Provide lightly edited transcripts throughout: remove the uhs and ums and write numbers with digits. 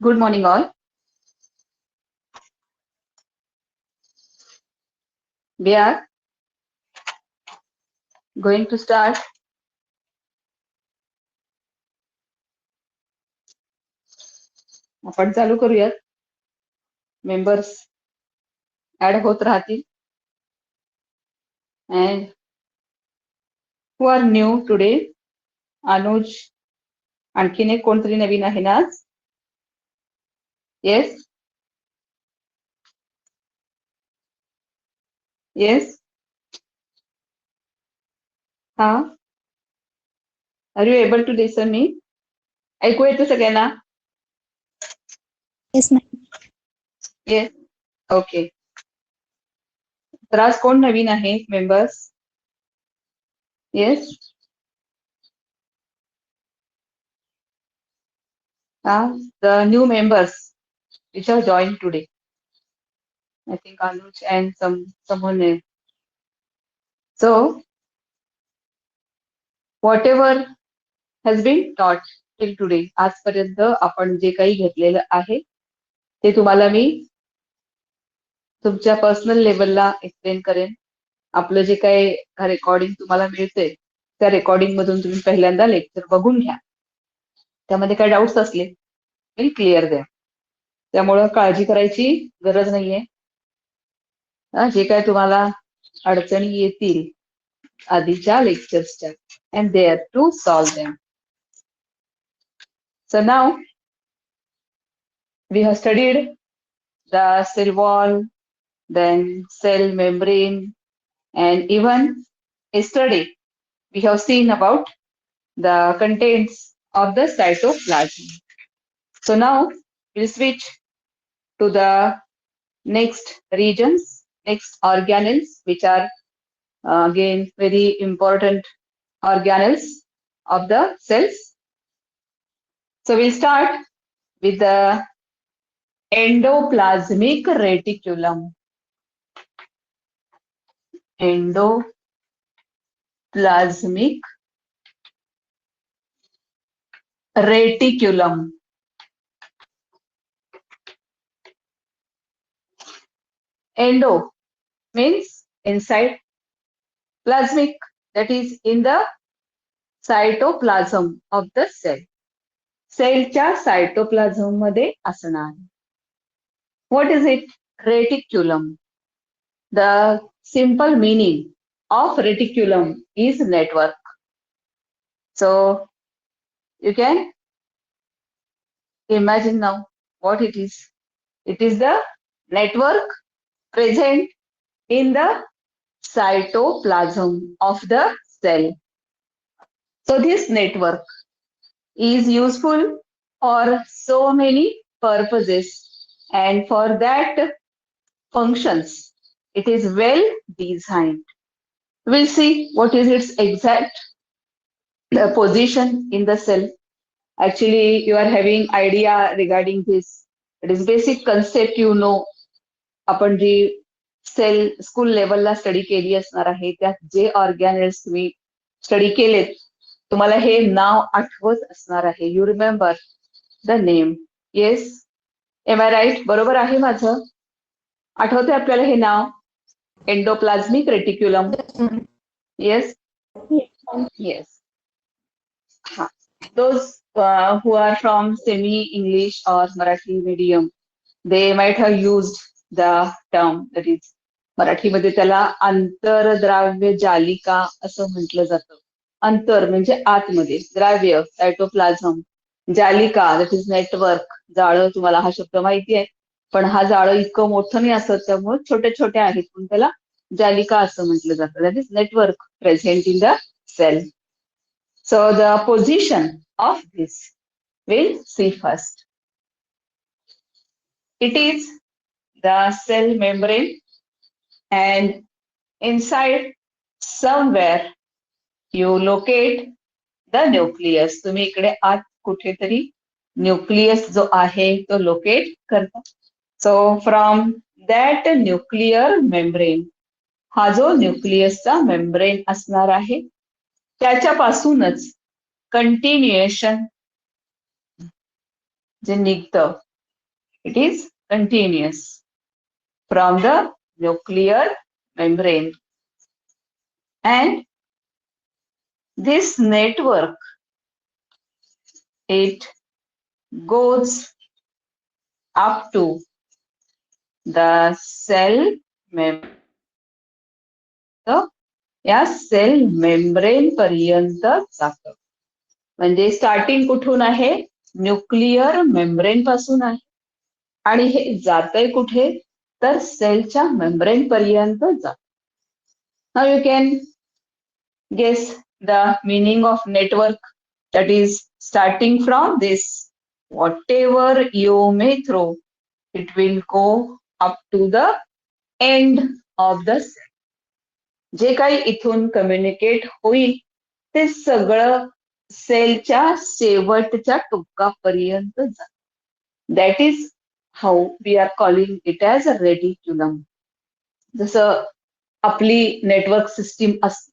Good morning, all. We are going to start. आपण चालू करूयात. मेंबर्स ऍड होत राहतील. And who are new today? अनुज, आणखीन एक कोणतरी नवीन आहे ना आज? Yes? Yes? हा? Are you able to listen me? ऐकू येतं सगळ्यांना? Yes, ma'am. Yes? Okay. तर आज कोण नवीन आहे members? Yes? The new members which have joined today. I think Anuj and someone else. So, whatever has been taught till today, आजपर्यंत आपण जे काही घेतलेलं आहे ते तुम्हाला मी तुमच्या पर्सनल लेवलला एक्सप्लेन करेन. आपलं जे काही रेकॉर्डिंग तुम्हाला मिळते त्या रेकॉर्डिंग मधून तुम्ही पहिल्यांदा लेक्चर बघून घ्या. त्यामध्ये काही डाऊट्स असले तरी क्लिअर द्या. त्यामुळं काळजी करायची गरज नाहीये. जे काय तुम्हाला अडचणी येतील आधीच्या लेक्चर्सच्या and there to solve them. So now we have studied the cell wall, then cell membrane, and even yesterday we have seen about the contents of the cytoplasm. So now we'll switch to the next regions, next organelles, which are again very important organelles of the cells. So we'll start with the endoplasmic reticulum. Endoplasmic reticulum. Endo means inside, plasmic that is in the cytoplasm of the cell. सेलच्या cytoplasm मध्ये असणार. What is it? Reticulum. The simple meaning of reticulum is network. So you can imagine now what it is. It is the network present in the cytoplasm of the cell. So this network is useful for so many purposes, and for that functions it is well designed. We'll see what is its exact position in the cell. Actually, you are having idea regarding this. It is basic concept, you know. आपण जी cell school लेवलला study केली असणार आहे त्यात जे ऑर्गॅनेल्स तुम्ही study केलेत तुम्हाला हे नाव आठवत असणार आहे. You remember the name. Yes, M I right? बरोबर आहे माझं? आठवते आपल्याला हे नाव? Endoplasmic reticulum. Yes yes. हा, those who are from semi-English or Marathi medium, they might have used the term, that is मराठीमध्ये त्याला आंतरद्राव्य जालिका असं म्हटलं जातं. अंतर म्हणजे आतमध्ये, द्राव्य सायटोप्लाझम, जालिका दॅट इज नेटवर्क, जाळं. तुम्हाला हा शब्द माहिती आहे, पण हा जाळं इतकं मोठं नाही असत त्यामुळे छोट्या छोट्या आहेत पण त्याला जालिका असं म्हटलं जातं. That is network present in the cell. So the position of this we'll see first. It is the cell membrane, and inside somewhere you locate the nucleus. तुम्ही इकडे आत कुठेतरी न्यूक्लियस जो आहे तो लोकेट करता. So from that nuclear membrane, हा जो न्यूक्लियसचा मेम्ब्रेन असणार आहे त्याच्यापासूनच कंटिन्युएशन जे निघतं It is continuous from the nuclear membrane. And this network, it goes up to the cell membrane. या सेल मेम्ब्रेन पर्यंत जातं. म्हणजे स्टार्टिंग कुठून आहे? न्यूक्लिअर मेम्ब्रेन पासून आहे आणि हे जातंय कुठे? तर सेलच्या मेम्ब्रेन पर्यंत जात. Now you can guess the meaning of network, that is starting from this, whatever you may throw, it will go up to the end of the cell. जे काही इथून कम्युनिकेट होईल ते सगळं सेलच्या शेवटच्या टोकापर्यंत जात. That is how we are calling it as a reticulum. जसं आपली नेटवर्क सिस्टीम असते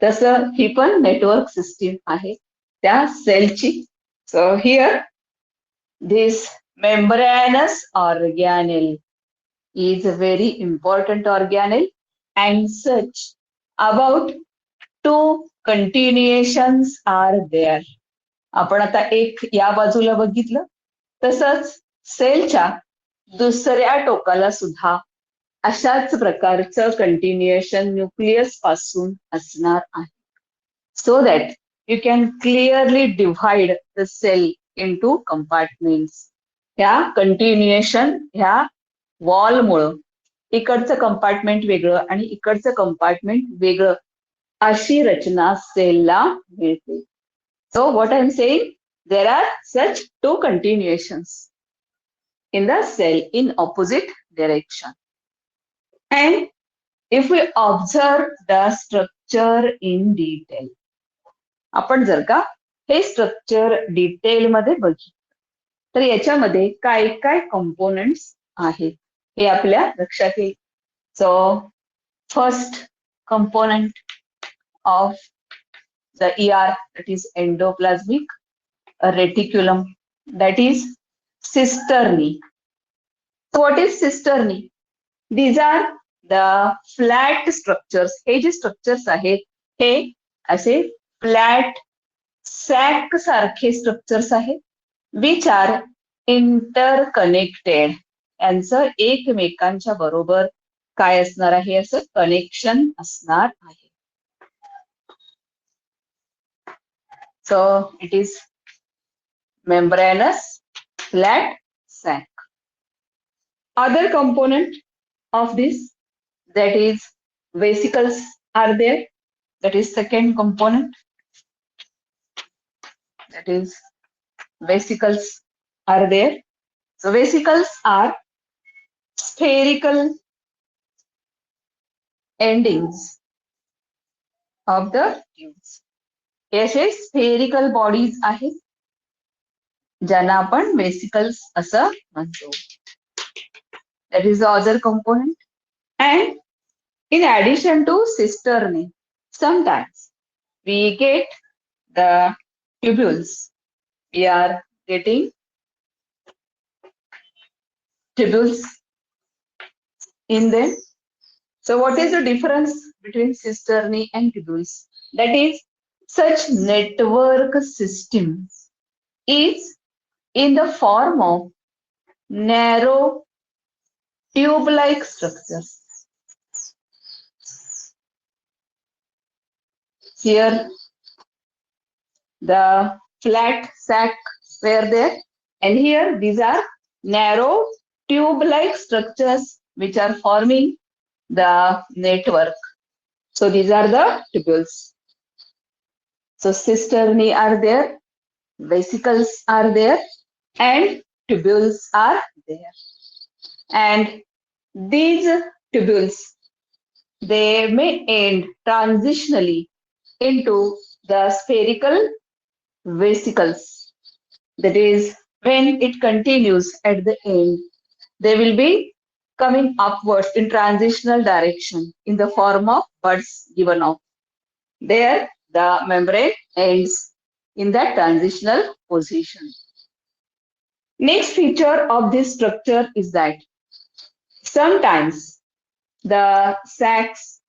तसं ही पण नेटवर्क सिस्टीम आहे त्या सेलची. So here this membranous organelle is a very important organelle, and such about two continuations are there. आपण आता एक या बाजूला बघितलं, तसंच सेलच्या दुसऱ्या टोकाला सुद्धा अशाच प्रकारचं कंटिन्युएशन न्यूक्लियस पासून असणार आहे. So that you can clearly divide the cell into compartments. ह्या कंटिन्युएशन ह्या वॉलमुळं इकडचं कंपार्टमेंट वेगळं आणि इकडचं कंपार्टमेंट वेगळं अशी रचना सेलला मिळते. So what I am saying, there are such two continuations in the cell in opposite direction. And if we observe the structure in detail, आपण जर का हे स्ट्रक्चर डिटेल मध्ये बघितलं तर याच्यामध्ये काय काय कंपोनेंट्स आहेत हे आपल्या लक्षात येईल. So first component of the ER, that is endoplasmic reticulum, that is cisternae. So what is cisternae? These are the flat structures. हे जे स्ट्रक्चर्स आहेत हे असे फ्लॅट सॅक सारखे स्ट्रक्चर्स आहेत, विच आर इंटरकनेक्टेड. यांचं एकमेकांच्या बरोबर काय असणार आहे? असं कनेक्शन असणार आहे. So it is membranous flat sac. Other component of this, that is vesicles are there. That is second component. That is vesicles are there. So vesicles are spherical endings of the tubes. हे असे spherical bodies आहेत ज्यांना आपण vesicles असं म्हणतो. That is the other component. And in addition to cisternae, sometimes we get the tubules. We are getting tubules in them. So what is the difference between cisternae and tubules? That is, such network system is in the form of narrow tube-like structures. Here the flat sac were there, and here these are narrow tube-like structures which are forming the network. So these are the tubules. So cisternae are there, vesicles are there, and tubules are there. And these tubules, they may end transitionally into the spherical vesicles. That is, when it continues at the end, they will be coming upwards in transitional direction in the form of buds given off. There, the membrane ends in that transitional position. Next feature of this structure is that sometimes the sacs,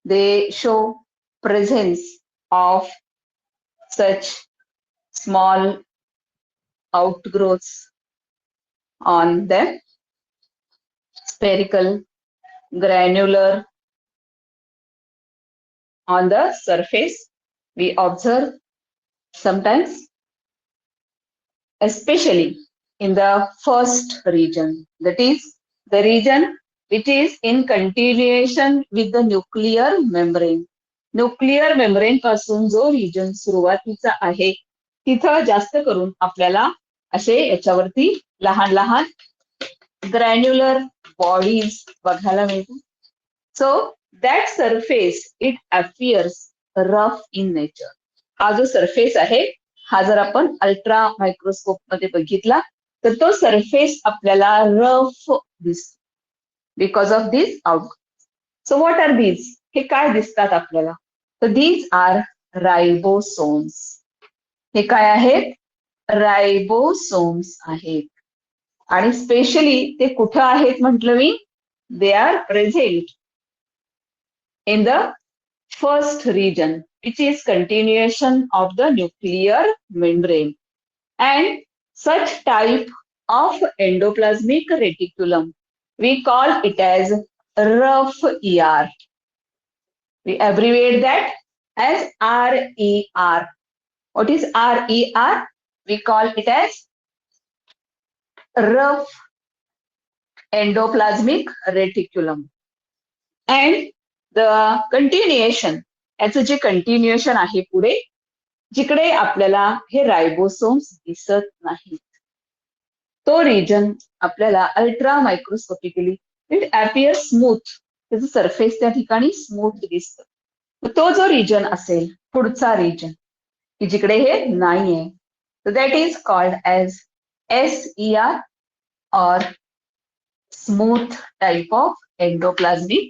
they show presence of such small outgrowths on the spherical, granular on the surface. We observe sometimes, especially in the first region, that is the region which is in continuation with the nuclear membrane. Nuclear membrane पासून जो region सुरुवातीचा आहे तिथं जास्त करून आपल्याला असे याच्यावरती लहान लहान ग्रॅन्युलर बॉडीज बघायला मिळतात. So that surface it appears rough in nature. हा जो सरफेस आहे हा जर आपण अल्ट्रा मायक्रोस्कोप मध्ये बघितला तर तो सरफेस आपल्याला रफ दिसतो because of this out. So what are these, हे काय दिसतात आपल्याला, तर दीज आर रायबोसोम्स. हे काय आहेत, रायबोसोम्स आहेत. आणि स्पेशली ते कुठं आहेत म्हटलं मी, they are present in the first region, which is continuation of the nuclear membrane. And such type of endoplasmic reticulum, we call it as rough ER. We abbreviate that as RER. What is RER? We call it as rough endoplasmic reticulum. And the continuation, याचं जे continuation आहे पुढे, जिकडे आपल्याला हे रायबोसोम्स दिसत नाहीत, तो region आपल्याला ultra मायक्रोस्कोपिकली it appear smooth, त्याचं सरफेस त्या ठिकाणी स्मूथ दिसतं. तो जो रिजन असेल पुढचा रिजन की जिकडे हे नाहीये, so that is called as SER or smooth type of endoplasmic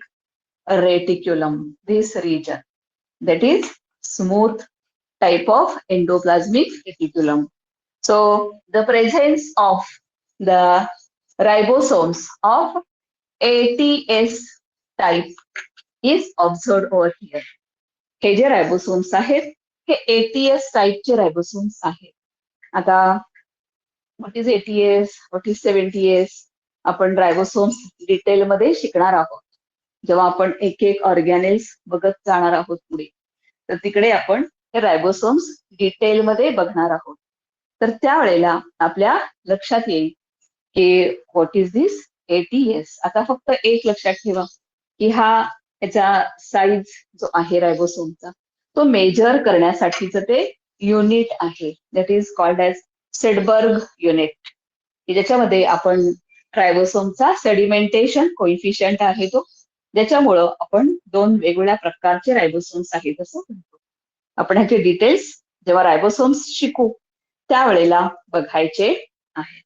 reticulum. This region, that is smooth type of endoplasmic reticulum. So the presence of the ribosomes of ATS type is observed over here. Hey J ribosomes आहेत हे ATS टाईपचे रायबोसोम्स आहेत. आता what is ATS, what is 70S, आपण रायबोसोम्स डिटेलमध्ये शिकणार आहोत जेव्हा आपण एक एक ऑर्गॅनेल्स बघत जाणार आहोत पुढे, तर तिकडे आपण हे रायबोसोम्स डिटेलमध्ये बघणार आहोत. तर त्यावेळेला आपल्या लक्षात येईल की व्हॉट इज दिस ATS. आता फक्त एक लक्षात ठेवा की हा याचा साईज जो आहे रायबोसोमचा तो मेजर करण्यासाठीचं ते युनिट आहे, that is called as Svedberg unit, की ज्याच्यामध्ये आपण रायबोसोमचा सेडिमेंटेशन कोइफिशियंट आहे तो, ज्याच्यामुळं आपण दोन वेगवेगळ्या प्रकारचे रायबोसोम्स आहेत असं म्हणतो. आपण ह्याचे डिटेल्स जेव्हा रायबोसोम्स शिकू त्यावेळेला बघायचे आहेत.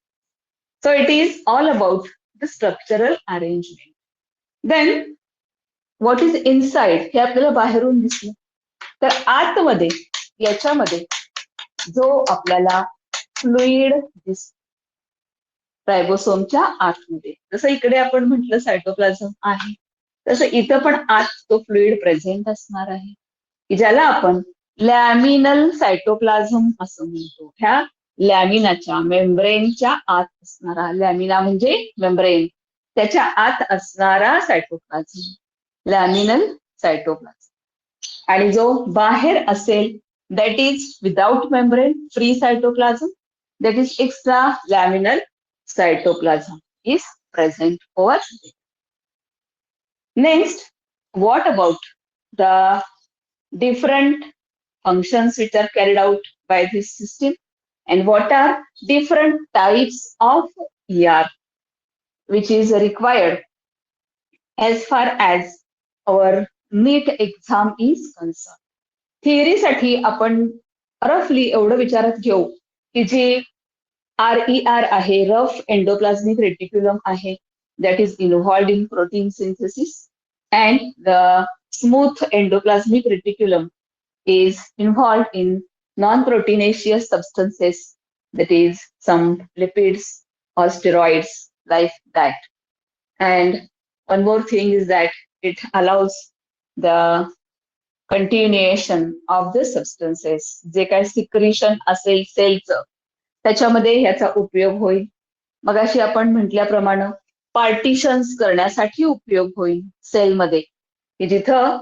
So it is all about the structural arrangement. Then what is inside, हे आपल्याला बाहेरून दिसलं, तर आतमध्ये याच्यामध्ये जो आपल्याला फ्लुइड दिसतो रायबोसोमच्या आतमध्ये, जसं इकडे आपण म्हटलं सायटोप्लाझम आहे, तसं इथं पण आत तो फ्लुइड प्रेझेंट असणार आहे, की ज्याला आपण लॅमिनल सायटोप्लाझम असं म्हणतो. ह्या लॅमिनाच्या मेम्ब्रेनच्या आत असणारा, लॅमिना म्हणजे मेम्ब्रेन, त्याच्या आत असणारा सायटोप्लाझम लॅमिनल सायटोप्लाझम. आणि जो बाहेर असेल that is without membrane free cytoplasm, that is extra luminal cytoplasm is present over there. Next, what about the different functions which are carried out by this system, and what are different types of ER which is required as far as our NEET exam is concerned. Theory साठी आपण रफली एवढं विचारात घेऊ की जे RER आहे, rough endoplasmic reticulum आहे, that is involved in protein synthesis, and the smooth endoplasmic reticulum is involved in non-proteinaceous substances that is some lipids or steroids like that. And one more thing is that it allows the continuation of the substances. जे काय secretion असेल सेलचं त्याच्यामध्ये ह्याचा उपयोग होईल. मगाशी आपण म्हटल्याप्रमाणे partitions करण्यासाठी उपयोग होईल सेलमध्ये, की जिथं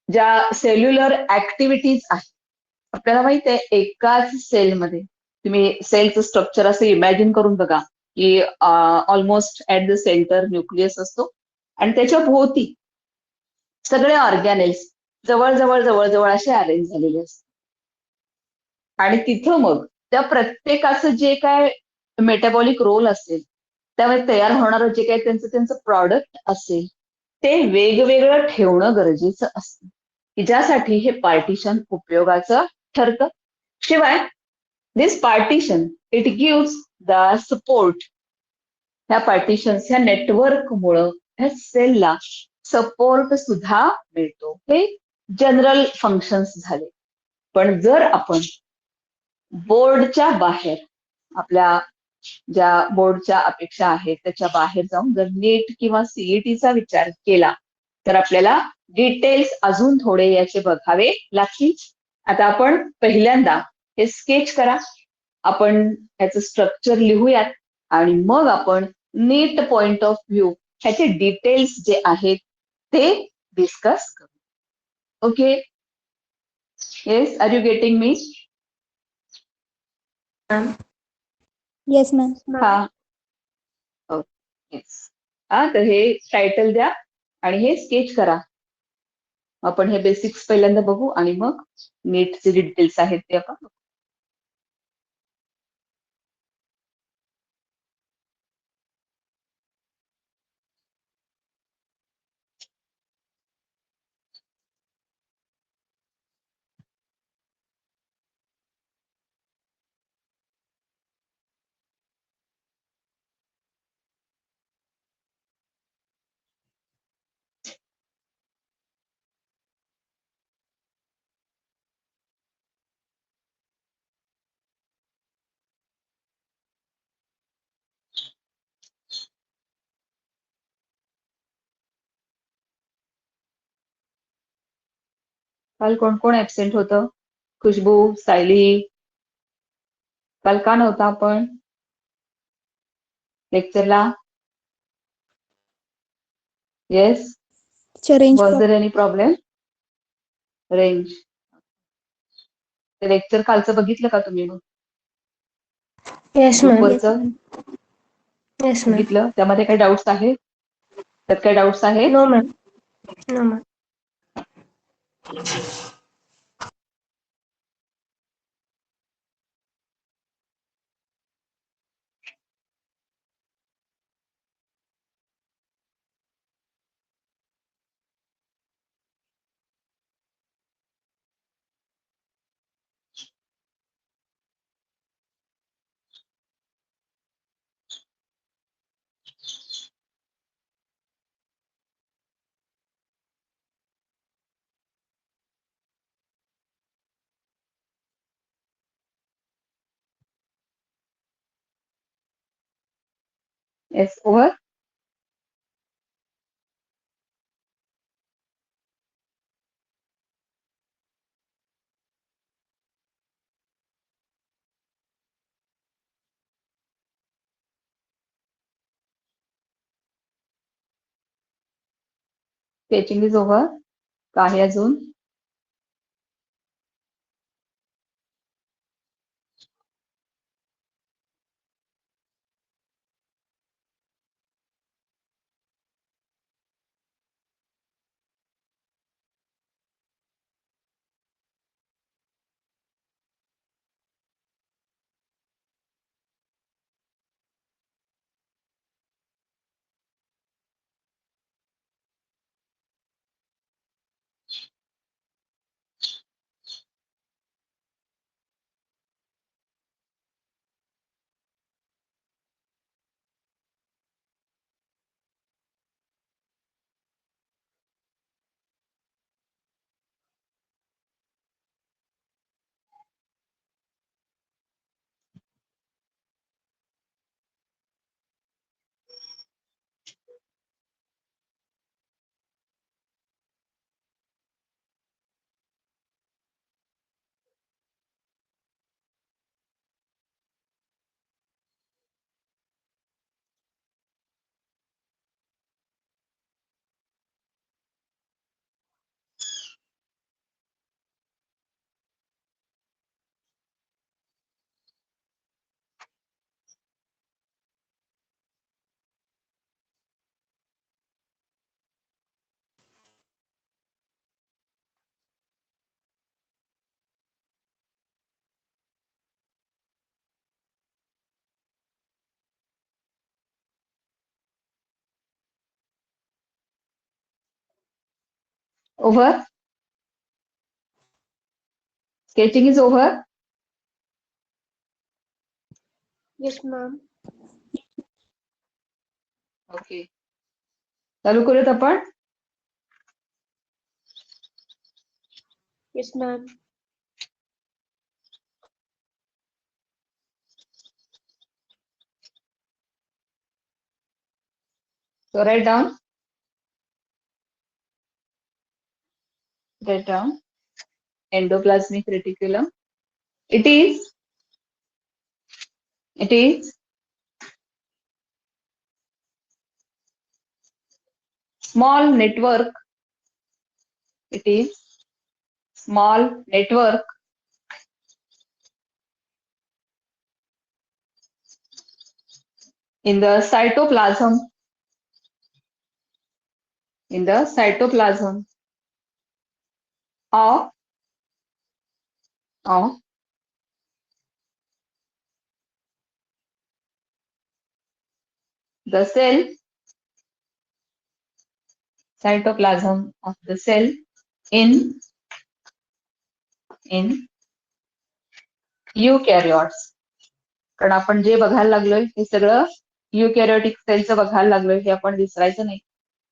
ज्या सेल्युलर ऍक्टिव्हिटीज आहेत. आपल्याला माहित आहे एकाच सेलमध्ये तुम्ही सेलचं स्ट्रक्चर असं इमॅजिन करून बघा की almost at the centre nucleus असतो आणि त्याच्या भोवती सगळे ऑर्गॅनेल्स जवळ जवळ जवळ जवळ असे अरेंज झालेले असतात. आणि तिथं मग त्या प्रत्येकाचं जे काय मेटाबॉलिक रोल असेल त्यामध्ये तयार होणारं जे काही त्यांचं त्यांचं प्रॉडक्ट असेल ते वेगवेगळं ठेवणं गरजेचं असतं, की ज्यासाठी हे पार्टिशन उपयोगाचं ठरतं. शिवाय this partition it gives the support. ह्या पार्टिशन्स ह्या नेटवर्कमुळं ह्या सेलला सपोर्ट सुद्धा मिळतो. हे जनरल फंक्शन्स झाले. पण जर आपण बोर्डच्या बाहेर आपल्या ज्या बोर्डच्या अपेक्षा आहेत त्याच्या बाहेर जाऊन जर नीट किंवा सीईटीचा विचार केला तर आपल्याला डिटेल्स अजून थोडे याचे बघावे लागतील. आता आपण पहिल्यांदा हे स्केच करा, आपण ह्याचं स्ट्रक्चर लिहूयात आणि मग आपण नीट पॉइंट ऑफ व्ह्यू ह्याचे डिटेल्स जे आहेत ते डिस्कस करू. Okay, yes, are you getting me? Yes ma'am. हा, येस. हा, तर हे टायटल द्या आणि हे स्केच करा. आपण हे बेसिक्स पहिल्यांदा बघू आणि मग नीटचे जे डिटेल्स आहेत ते आपण बघू. काल कोण कोण ऍबसेंट होतं? खुशबू, सायली, काल का नव्हता आपण लेक्चरला? Yes, range was there any problem? Range. ते लेक्चर कालचं बघितलं का तुम्ही मग येस मॅम. ग्रुपवरचं? Yes ma'am. बघितलं? त्यामध्ये काही डाऊट्स आहेत? त्यात काही डाऊट्स आहेत? No ma'am. No ma'am. Yes, over. Sketching is over. का आहे अजून? Over? Sketching is over? Yes, ma'am. Okay. चालू करूयात आपण. Yes, ma'am. So write down. Write down. Endoplasmic reticulum. It is small network. It is small network in the cytoplasm. In the cytoplasm of the cell. Cytoplasm of the cell in eukaryotes. कारण आपण जे बघायला लागलोय हे सगळं युकॅरियोटिक सेलचं बघायला लागलोय, हे आपण विसरायचं नाही.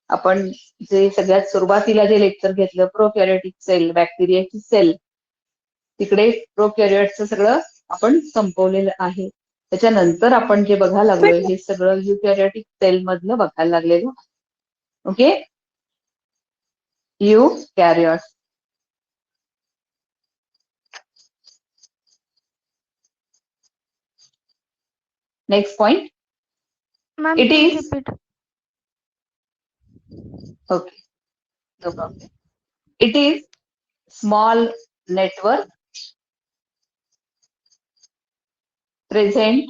आपण जे सगळ्यात सुरुवातीला जे लेक्चर घेतलं प्रोकॅरियोटिक सेल, बॅक्टेरियाची सेल, तिकडे प्रोकॅरियोटचं सगळं आपण संपवलेलं आहे. त्याच्यानंतर आपण जे बघायला लागलोय हे सगळं युकॅरियोटिक सेल मधलं बघायला लागलेलं. Okay, युकॅरियोट. Next point. Ma'am, It please is repeat. okay. No problem. It is small network present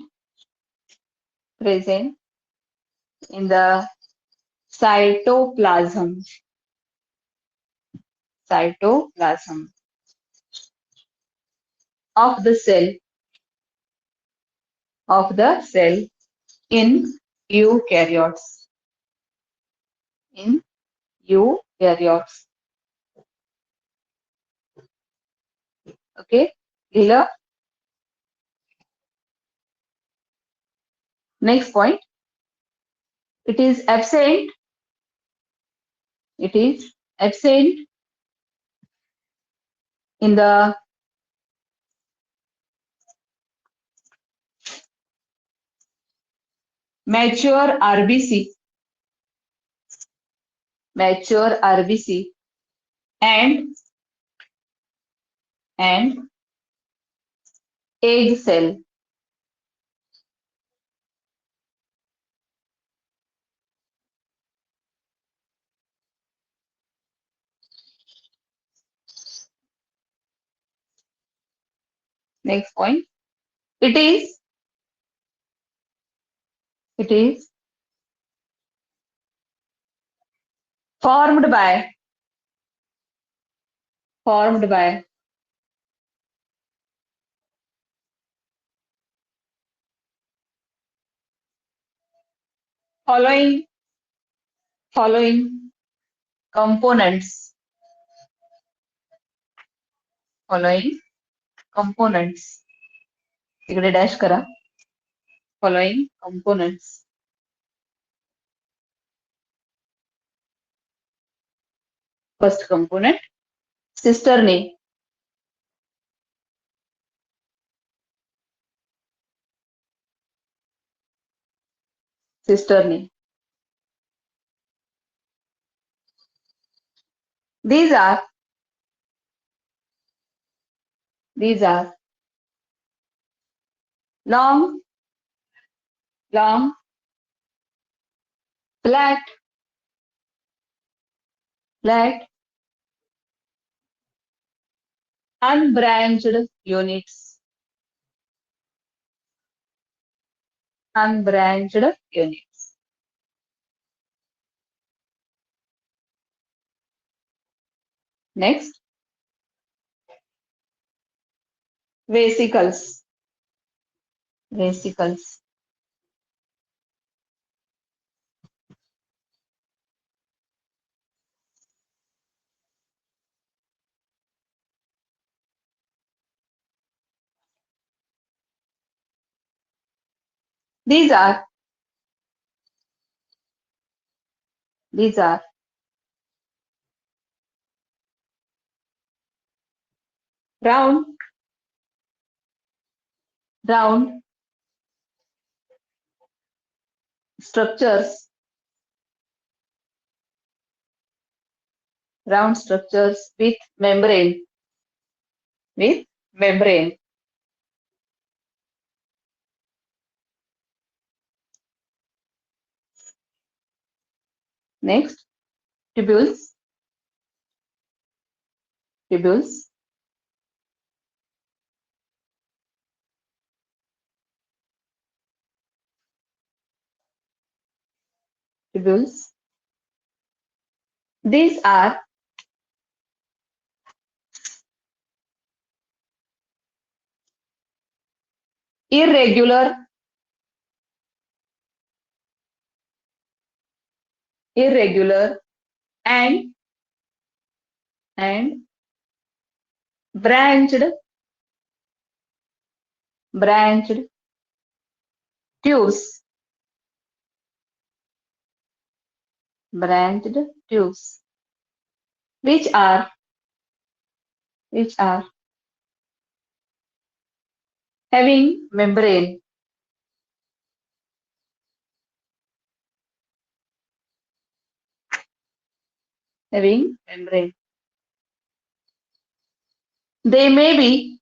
in the cytoplasm of the cell in eukaryotes. In eukaryotes. Okay, लिहिलं. Next point. It is absent. It is absent in the mature RBC. Mature RBC and egg cell. Next point. It is formed by following components. इकडे dash करा. Following components. First component, cisternae. These are long, flat, unbranched units. Next, vesicles. These are round structures, with membrane. Next, tubules. These are irregular and branched tubes. Which are having membrane. They may be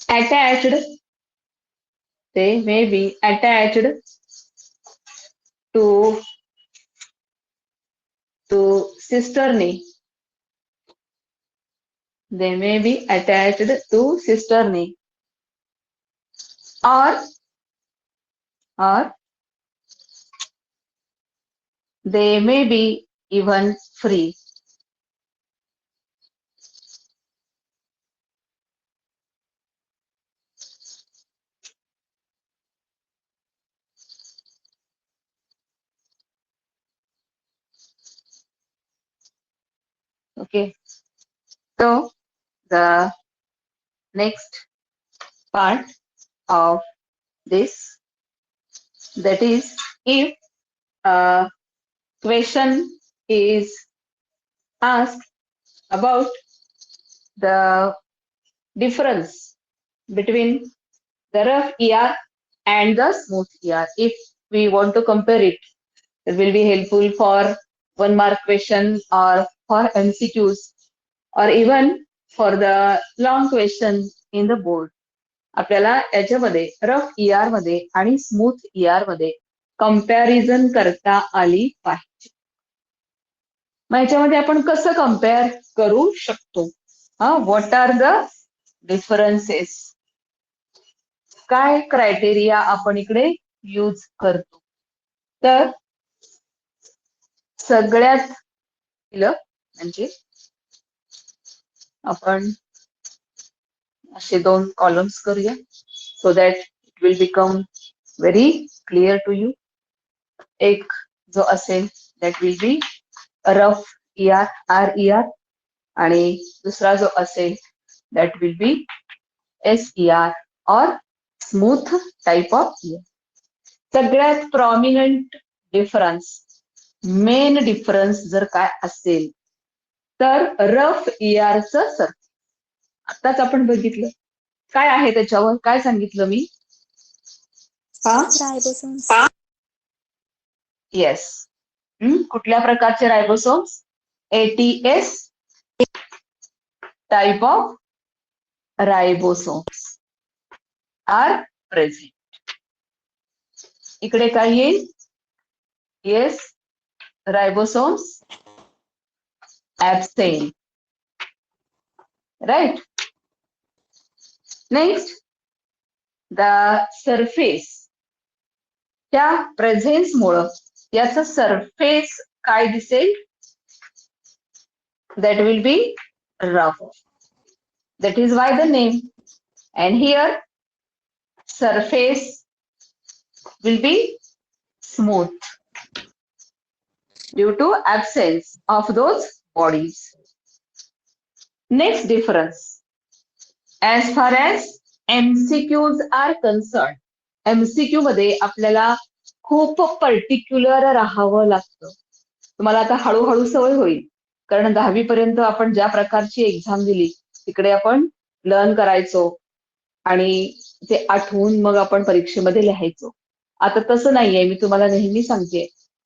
attached. To cisternae. They may be attached to cisternae, or they may be even free. Okay. So the next part of this, that is, if a question is asked about the difference between the rough ER and the smooth ER. If we want to compare it, it will be helpful for 1 mark question or for MCQs or even for the long question in the board. आपल्याला याच्यामध्ये rough ER मध्ये आणि smooth ER मध्ये comparison करता आली पाहिजे. मग याच्यामध्ये आपण कसं कम्पेअर करू शकतो? What are the differences? काय क्रायटेरिया आपण इकडे यूज करतो? तर सगळ्यात पहिलं म्हणजे आपण असे 2 कॉलम्स करूया, so that it will become very clear to you. एक जो असेल that will be rough ER, RER, आणि दुसरा जो असेल दॅट विल बी SER और स्मूथ टाइप ऑफ ER. सगळ्यात प्रॉमिनंट डिफरन्स, मेन डिफरन्स जर काय असेल तर रफ ERचं सर. आताच आपण बघितलं काय आहे त्याच्यावर, काय सांगितलं मी? रायबोसोम्स. येस. कुठल्या प्रकारचे ribosomes? ATS type of ribosomes are present. इकडे काय येईल? Yes, ribosomes absent. Right? Next, the surface. त्या प्रेझेन्स मुळे याचं सरफेस काय दिसेल? That will be rough. That is why the name. And here surface will be smooth due to absence of those bodies. Next difference, as far as MCQs are concern. MCQ मध्ये आपल्याला खूप particular राहावं लागतं. तुम्हाला आता हळूहळू सवय होईल, कारण 10वी पर्यंत आपण ज्या प्रकारची एक्झाम दिली तिकडे आपण लर्न करायचो आणि ते आठवून मग आपण परीक्षेमध्ये लिहायचो. आता तसं नाहीये. मी तुम्हाला नेहमी सांगते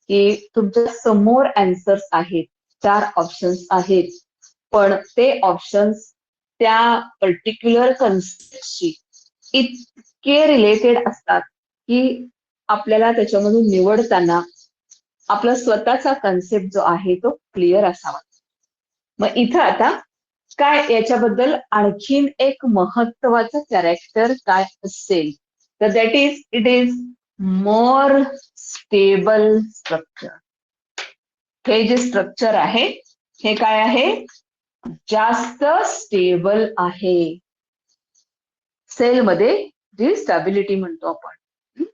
की तुमच्या समोर अँसर्स आहेत, 4 ऑप्शन्स आहेत, पण ते ऑप्शन्स त्या पर्टिक्युलर कन्सेप्टशी इतके रिलेटेड असतात की आपल्याला त्याच्यामधून निवडताना आपला स्वतःचा कन्सेप्ट जो आहे तो क्लिअर असावा. मग इथं आता काय याच्याबद्दल आणखीन एक महत्वाचं कॅरेक्टर काय असेल तर that is it is more stable structure. हे जे स्ट्रक्चर आहे हे काय आहे, जास्त स्टेबल आहे. सेलमध्ये जी स्टॅबिलिटी म्हणतो आपण.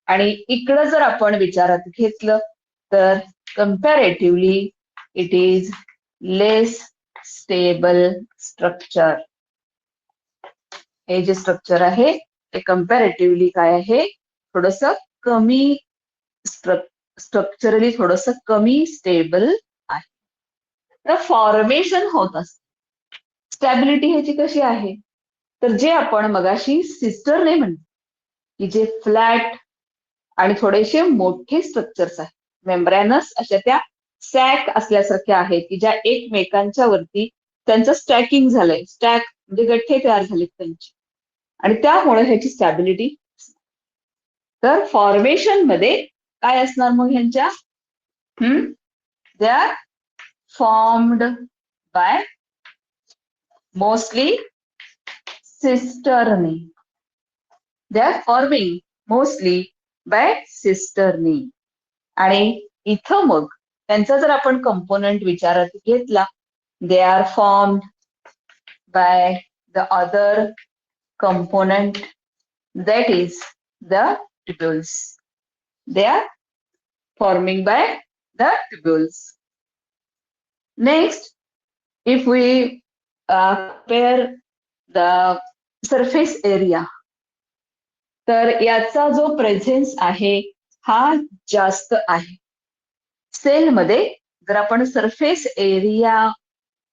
आणि इकडं जर आपण विचारात घेतलं तर comparatively it is less stable structure. हे जे स्ट्रक्चर आहे ते कम्पॅरेटिव्हली काय आहे, थोडस कमी स्ट्रक्चरली थोडस कमी स्टेबल आहे. तर फॉर्मेशन होत असते. स्टॅबिलिटी ह्याची कशी आहे, तर जे आपण मगाशी सिस्टरने म्हणतो की जे फ्लॅट आणि थोडेसे मोठे स्ट्रक्चर्स आहेत, मेम्ब्रॅनस अशा त्या सॅक असल्यासारख्या आहेत की ज्या एकमेकांच्या वरती त्यांचं स्टॅकिंग झालंय, स्टॅक म्हणजे गठ्ठे तयार झालेत त्यांची, आणि त्यामुळे ह्याची स्टॅबिलिटी. तर फॉर्मेशन मध्ये काय असणार मग ह्यांच्या, they are formed by mostly cisternae. They are forming mostly by cisternae. आणि इथं मग त्यांचा जर आपण कंपोनंट विचारात घेतला, they are formed by the other component, that is the tubules. They are forming by the tubules. Next, if we compare the surface area, तर याचा जो प्रेझेन्स आहे हा जास्त आहे. सेलमध्ये जर आपण सरफेस एरिया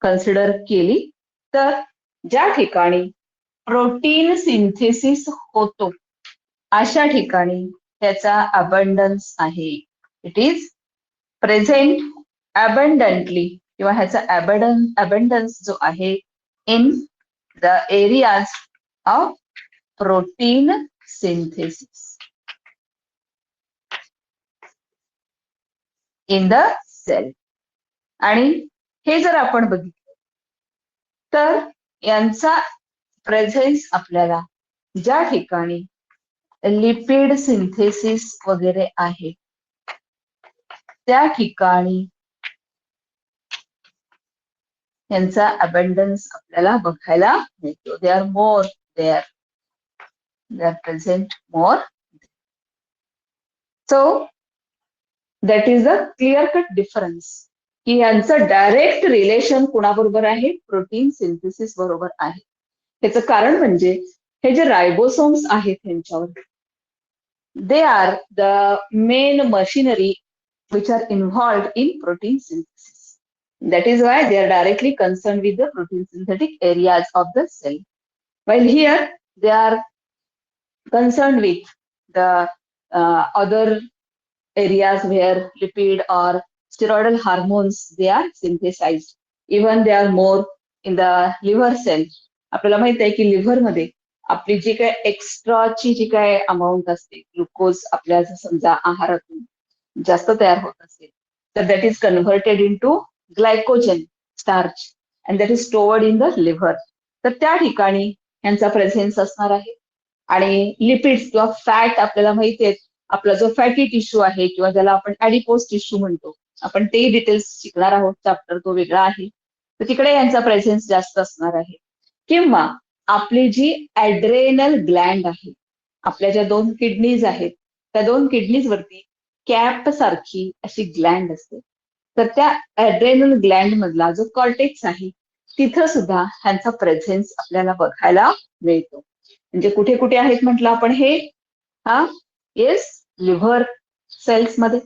कन्सिडर केली तर ज्या ठिकाणी प्रोटीन सिंथेसिस होतो अशा ठिकाणी त्याचा अबंडन्स आहे. इट इज प्रेझेंट अबंडंटली किंवा ह्याचा अबंडन्स जो आहे in the areas of protein synthesis in the cell. आणि हे जर आपण बघितलं तर यांचा प्रेझेन्स आपल्याला ज्या ठिकाणी लिपिड सिंथेसिस वगैरे आहे त्या ठिकाणी यांचा अबंडन्स आपल्याला बघायला मिळतो. They are more there, they are present more. So that is a clear cut difference की यांचं डायरेक्ट रिलेशन कुणाबरोबर आहे, प्रोटीन सिंथेसिस बरोबर आहे. त्याचं कारण म्हणजे हे जे रायबोसोम्स आहेत त्यांच्यावर, they are the main machinery which are involved in protein synthesis. That is why they are directly concerned with the protein synthetic areas of the cell. While here they are concerned with the other areas where lipid or steroidal hormones they are synthesized. Even they are more in the liver cell. आपल्याला माहित आहे की liver मध्ये आपली जी काय एक्स्ट्राची जी काय amount असते, glucose आपल्या समजा आहारातून जास्त तयार होत असेल तर that is converted into glycogen starch and that is stored in the liver. तर त्या ठिकाणी यांचा प्रेझेन्स असणार आहे. आणि लिपिड्स किंवा फॅट आपल्याला माहिती आहे, आपला जो फॅटी टिश्यू आहे किंवा ज्याला आपण ऍडिपोज टिश्यू म्हणतो, आपण ते डिटेल्स शिकणार आहोत, चॅप्टर तो वेगळा आहे, तर तिकडे यांचा प्रेझेन्स जास्त असणार आहे. किंवा आपली जी ऍड्रेनल ग्लँड आहे, आपल्या ज्या 2 किडनीज आहेत त्या 2 किडनीज वरती कॅप सारखी अशी ग्लँड असते, तर त्या ऍड्रेनल ग्लँड मधला जो कॉर्टेक्स आहे तिथं सुद्धा ह्यांचा प्रेझेन्स आपल्याला बघायला मिळतो. म्हणजे कुठे कुठे आहेत म्हटलं आपण हे? हा, येस, लिव्हर सेल्समध्ये,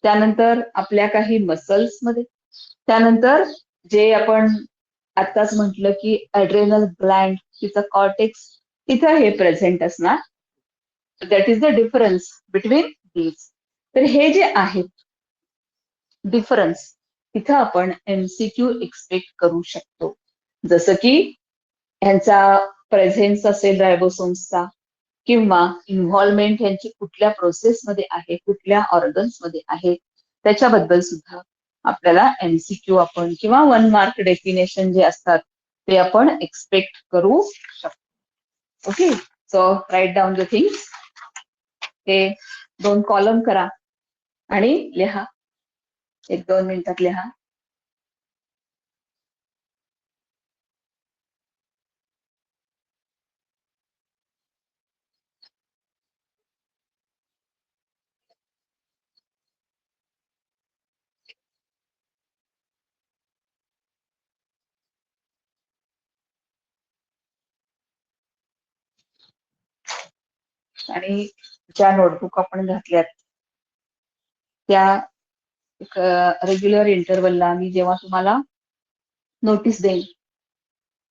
त्यानंतर आपल्या काही मसल्समध्ये, त्यानंतर जे आपण आत्ताच म्हटलं की ॲड्रेनल ग्लँड, तिचं कॉर्टेक्स, तिथं हे प्रेझेंट असणार. That is the difference between these. तर हे जे आहेत डिफरन्स, तिथं आपण एमसीक्यू एक्सपेक्ट करू शकतो. जसं की ह्यांचा प्रेझेन्स असेल रायबोसोम्सचा, किंवा इन्व्हॉल्वमेंट यांची कुठल्या प्रोसेसमध्ये आहे, कुठल्या ऑर्गन्समध्ये आहे, त्याच्याबद्दल सुद्धा आपल्याला एमसीक्यू आपण किंवा 1 मार्क डेफिनेशन जे असतात ते आपण एक्सपेक्ट करू शकतो. Okay, so write down the things. हे 2 कॉलम करा आणि लिहा, 1-2 मिनिटात लिहा. आणि ज्या नोटबुक आपण घातल्यात त्या एक रेग्युलर इंटरवलला मी जेव्हा तुम्हाला नोटीस देईन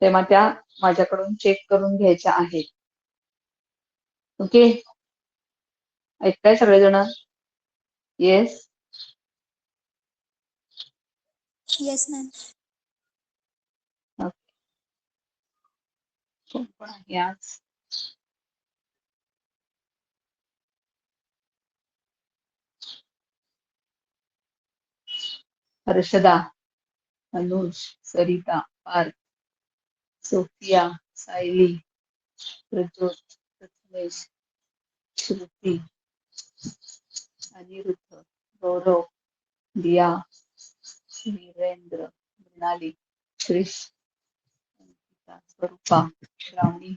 तेव्हा त्या माझ्याकडून चेक करून घ्यायच्या आहेत. ओके, ऐकताय सगळेजण? येस. Yes, ma'am. कोण कोण आहे आज? हर्षदा, अनुज, सरिता, पार्थ, सोफिया, सायली, प्रज्योत, प्रथमेश, श्रुती, अनिरुद्ध, गौरव, दिया, वीरेंद्र, मृणाली, क्रिश, अंकिता, स्वरूपा, श्रावणी,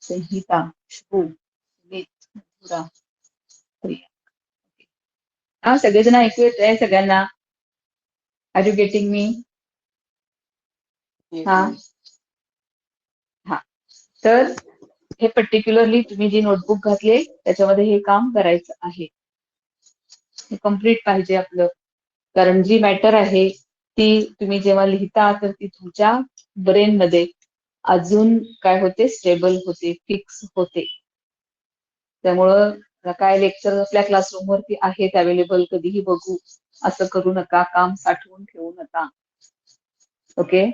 संहिता, शुभू, सुमित, मधुरा, प्रिया. हा, सगळेजण ऐकू येत आहे सगळ्यांना? Are you getting me? हा हा, तर हे पर्टिक्युलरली तुम्ही जी नोटबुक घातली त्याच्यामध्ये हे काम करायचं आहे. हे कम्प्लीट पाहिजे आपलं, कारण जी मॅटर आहे ती तुम्ही जेव्हा लिहिता तर ती तुमच्या ब्रेनमध्ये अजून काय होते, स्टेबल होते, फिक्स होते. त्यामुळं काय लेक्चर आपल्या क्लासरूमवरती आहेत अवेलेबल, कधीही बघू असं करू नका, काम साठवून ठेवू नका. ओके,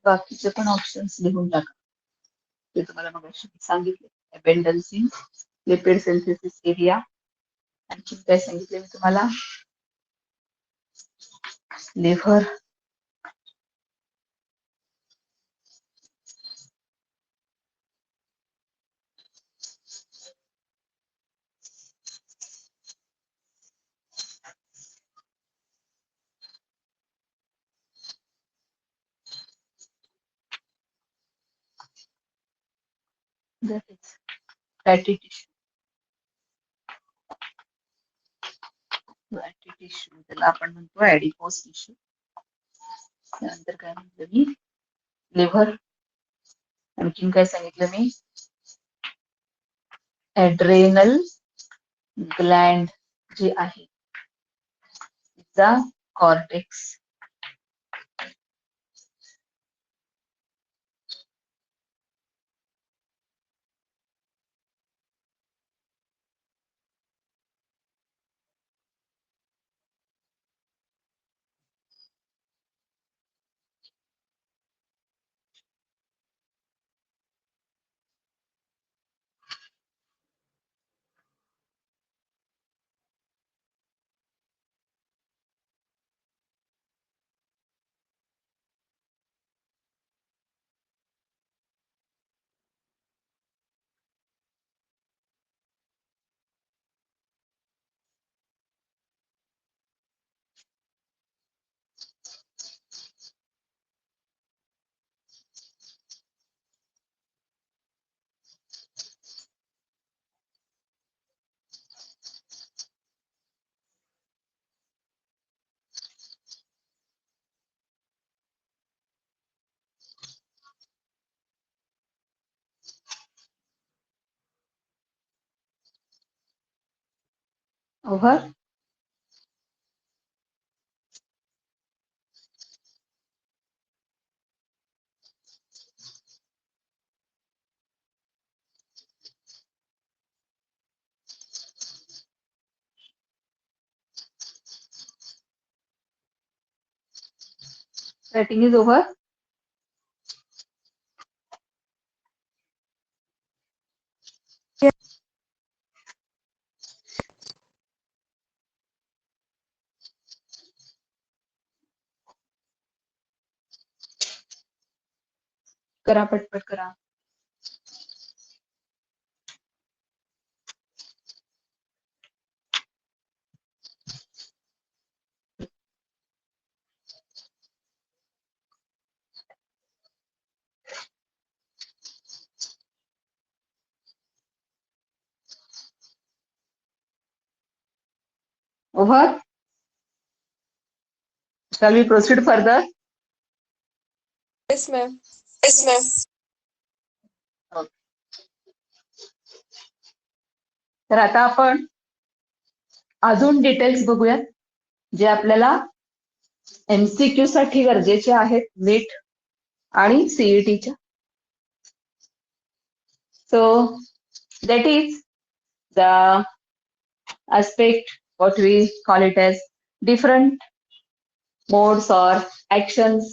बाकीचे पण ऑप्शन्स लिहून टाका, ते तुम्हाला मग सांगितले. अपेंडन्सी, लिपिड सिंथेसिस एरिया, आणखी काय सांगितले मी तुम्हाला? Liver, fatty tissue, fatty tissue त्याला आपण म्हणतो ऍडिपोस टिश्यू. त्यानंतर काय म्हटलं मी? लिव्हर, आणखीन काय सांगितलं मी? ॲड्रेनल ग्लँड जे आहे तिचा cortex, Over. Writing is over. करा पटपट करा. Over. Shall we proceed further? Yes, ma'am. Yes, ma'am. Okay. तर आता आपण अजून डिटेल्स बघूयात जे आपल्याला एमसीक्यू साठी गरजेचे आहेत नीट आणि सीईटीच्या. So that is the aspect what we call it as different modes or actions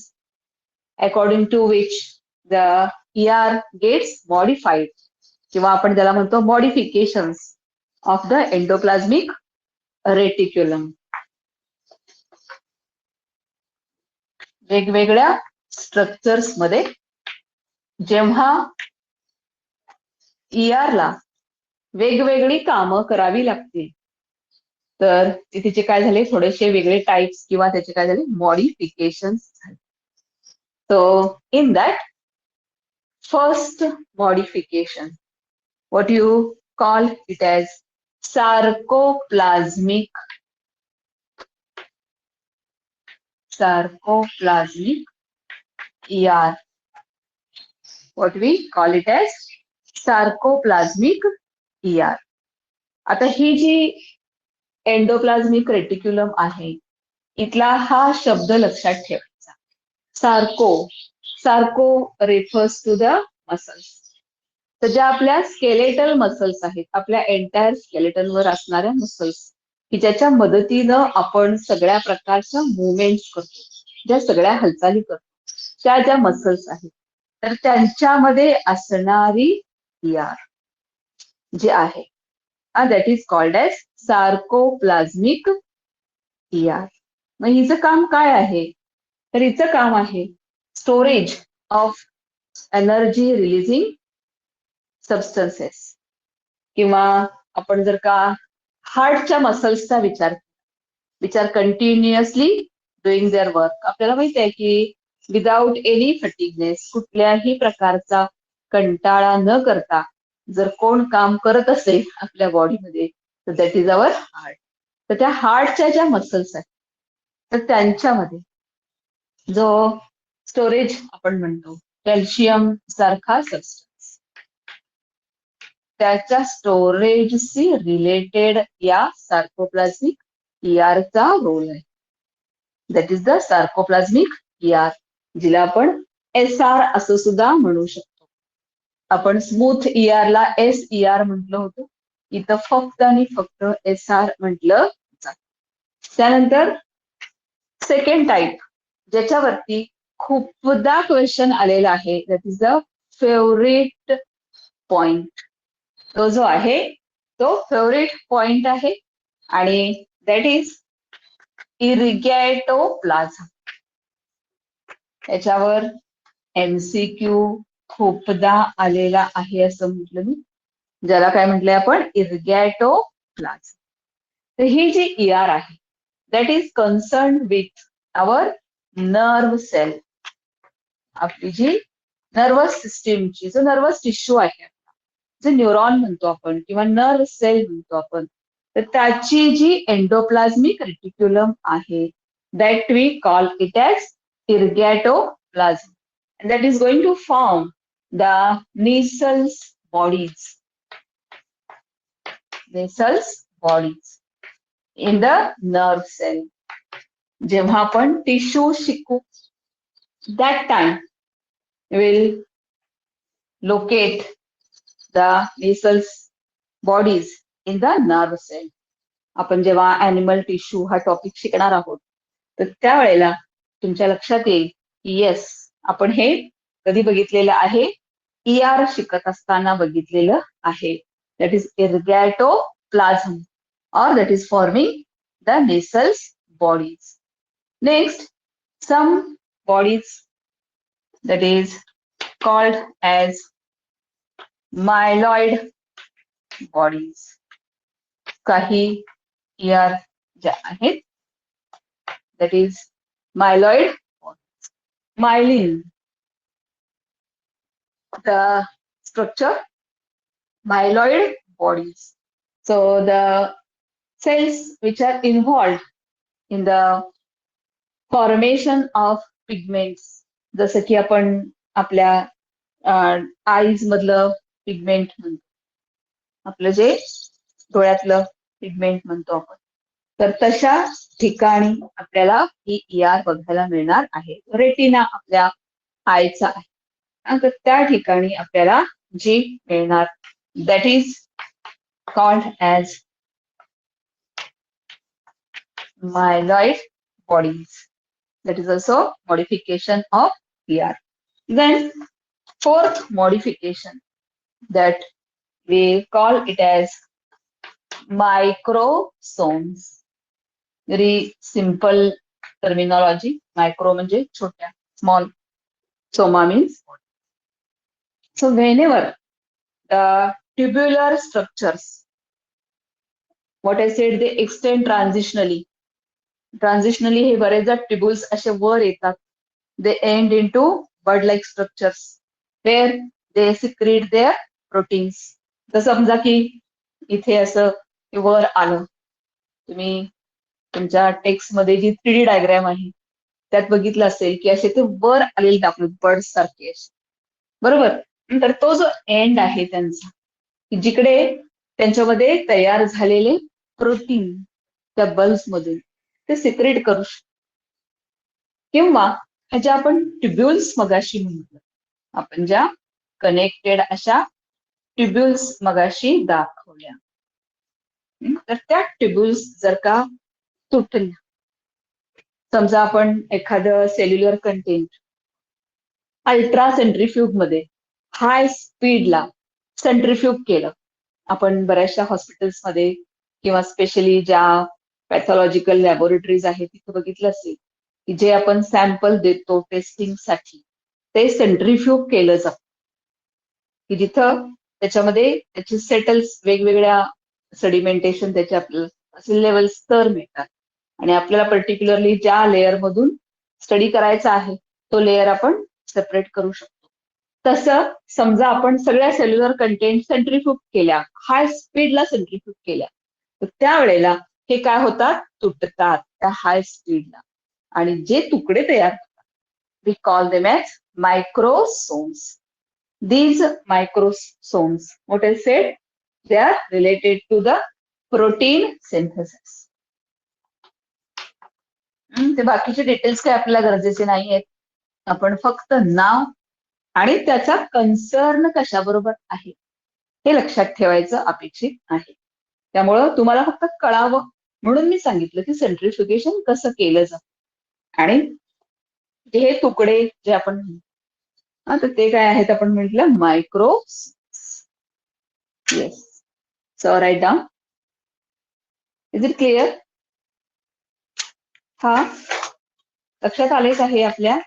according to which the ER gets modified किंवा आपण त्याला म्हणतो modifications of the endoplasmic reticulum. वेगवेगळ्या स्ट्रक्चर्स मध्ये जेव्हा ER ला वेगवेगळी कामं करावी लागतील तर तिचे काय झाले थोडेसे वेगळे टाइप्स किंवा त्याचे काय झाले मॉडिफिकेशन झाले. So in that first modification what you call it as sarcoplasmic ER. What we call it as sarcoplasmic ER. आता ही जी एंडोप्लाझ्मिक रेटिक्युलम आहे इथला हा शब्द लक्षात ठेवायचा. Sarco refers to the muscles. तर ज्या आपल्या स्केलेटल मसल्स आहेत आपल्या एंटायर स्केलेटनवर असणाऱ्या मसल्स की ज्याच्या मदतीनं आपण सगळ्या प्रकारच्या मुवमेंट्स करतो, ज्या सगळ्या हालचाली करतो त्या ज्या मसल्स आहेत तर त्यांच्यामध्ये असणारी ER जी आहे that is called as sarcoplasmic ER. मग हिचं काम काय आहे तर हिचं काम आहे storage of energy releasing substances किंवा आपण जर का हार्टच्या मसल्सचा विचार कंटिन्युअसली डुईंग देअर वर्क. आपल्याला माहित आहे की विदाउट एनी फटिगनेस कुठल्याही प्रकारचा कंटाळा न करता जर कोण काम करत असेल आपल्या बॉडीमध्ये तर दॅट इज अवर हार्ट. तर त्या हार्टच्या ज्या मसल्स आहेत तर त्यांच्यामध्ये जो स्टोरेज आपण म्हणतो कॅल्शियम सारखा सबस्टन्स त्याच्या स्टोरेजशी रिलेटेड या सार्कोप्लाझ्मिक ER चा रोल आहे. दॅट इज द सार्कोप्लाझ्मिक ER जिला आपण SR असं सुद्धा म्हणू शकतो. आपण स्मूथ ER ला SER म्हटलं होतं, इथं फक्त आणि फक्त SR म्हटलं जातं. त्यानंतर सेकंड टाईप ज्याच्यावरती खूपदा क्वेश्चन आलेला आहे that is the favourite point. तो जो आहे तो फेवरेट पॉइंट आहे आणि दॅट इज इरिगॅटोप्लाझम. त्याच्यावर MCQ खूपदा आलेला आहे असं म्हटलं मी, ज्याला काय म्हटलंय आपण इरिगॅटोप्लाझम. तर ही जी ER आहे that is concern with our nerve cell. आपली जी नर्वस सिस्टीमची जो नर्वस टिश्यू आहे जे न्यूरॉन म्हणतो आपण किंवा नर्व सेल म्हणतो आपण तर त्याची जी एंडोप्लाझ्मिक रेटिक्युलम आहे that we call it as ergatoplasm and that is going to form the Nissls bodies. in the nerve cell. जेव्हा आपण टिश्यू शिकू, that time we will locate the nasal bodies in the nerve cell. आपण जेव्हा animal tissue हा topic शिकणार आहोत, तर त्यावेळेला तुमच्या लक्षात येईल की येस, आपण हे कधी बघितलेलं आहे, ER शिकत असताना बघितलेलं आहे. That is ergatoplasm or that is forming the nasal bodies. Next, some bodies that is called as myeloid bodies. काही ER ज्या आहेत, that is myeloid bodies. Myelin, the structure, myeloid bodies. So the cells which are involved in the formation of pigments, जसं की आपण आपल्या eyes मधलं pigment म्हणतो, आपलं जे डोळ्यातलं पिगमेंट म्हणतो आपण, तर तशा ठिकाणी आपल्याला ही ER बघायला मिळणार आहे. रेटिना आपल्या आयचा आहे, तर त्या ठिकाणी आपल्याला जी मिळणार, that is called as myeloid bodies. That is also modification of ER. Then fourth modification that we call it as microsomes. Very simple terminology. Micro म्हणजे छोट्या, small. Soma means. So whenever the tubular structures, what I said, they extend transitionally. ट्रान्झिशनली हे बरेचदा tubules असे वर येतात. They end into bird like structures where they secrete their proteins. तर समजा की इथे असं वर आलं, तुम्ही तुमच्या टेक्स्टमध्ये जी 3D डायग्राम आहे त्यात बघितलं असेल की असे ते वर आलेले दाखवले बर्ड सारखे असे, बरोबर. तर तो जो एंड आहे त्यांचा, जिकडे त्यांच्यामध्ये तयार झालेले प्रोटीन त्या बल्स मधून ते सिक्रेट करू शकतो. किंवा ह्याच्या आपण ट्युब्युल्स मगाशी म्हटलं, आपण ज्या कनेक्टेड अशा ट्युब्युल्स मगाशी दाखवल्या, तर त्या ट्युब्युल्स जर का तुटल्या, समजा आपण एखादं सेल्युलर कंटेंट अल्ट्रा सेंट्रिफ्यूग मध्ये हाय स्पीडला सेंट्रिफ्यूग केलं, आपण बऱ्याचशा हॉस्पिटल्समध्ये किंवा स्पेशली ज्या पॅथॉलॉजिकल लॅबोरेटरीज आहेत तिथे बघितलं असेल की जे आपण सॅम्पल देतो टेस्टिंगसाठी, ते सेंट्रिफ्यूग केलं जातं, की जिथं त्याच्यामध्ये त्याची सेटल्स, वेगवेगळ्या सेडिमेंटेशन त्याचे आपल्याला असे लेवल स्तर मिळतात आणि आपल्याला पर्टिक्युलरली ज्या लेअर मधून स्टडी करायचा आहे तो लेअर आपण सेपरेट करू शकतो. तसं समजा आपण सगळ्या सेल्युलर कंटेंट सेंट्रिफ्यूग केल्या, हाय स्पीडला सेंट्रिफ्यूग केल्या, तर त्यावेळेला हे काय होतात, तुटतात त्या हाय स्पीडला, आणि जे तुकडे तयार होतात we call them as microsomes. These microsomes, what I said, they are related to the protein synthesis. ते बाकीचे डिटेल्स काही आपल्याला गरजेचे नाही आहेत, आपण फक्त नाव आणि त्याचा कन्सर्न कशाबरोबर आहे हे लक्षात ठेवायचं अपेक्षित आहे. त्यामुळं तुम्हाला फक्त कळावं म्हणून मी सांगितलं की सेंट्रिफ्युगेशन कसं केलं जातं, आणि हे तुकडे जे आपण तर ते काय आहेत आपण म्हटलं micro. Yes, so write down. Is it clear? हा लक्षात आले का हे आपल्या?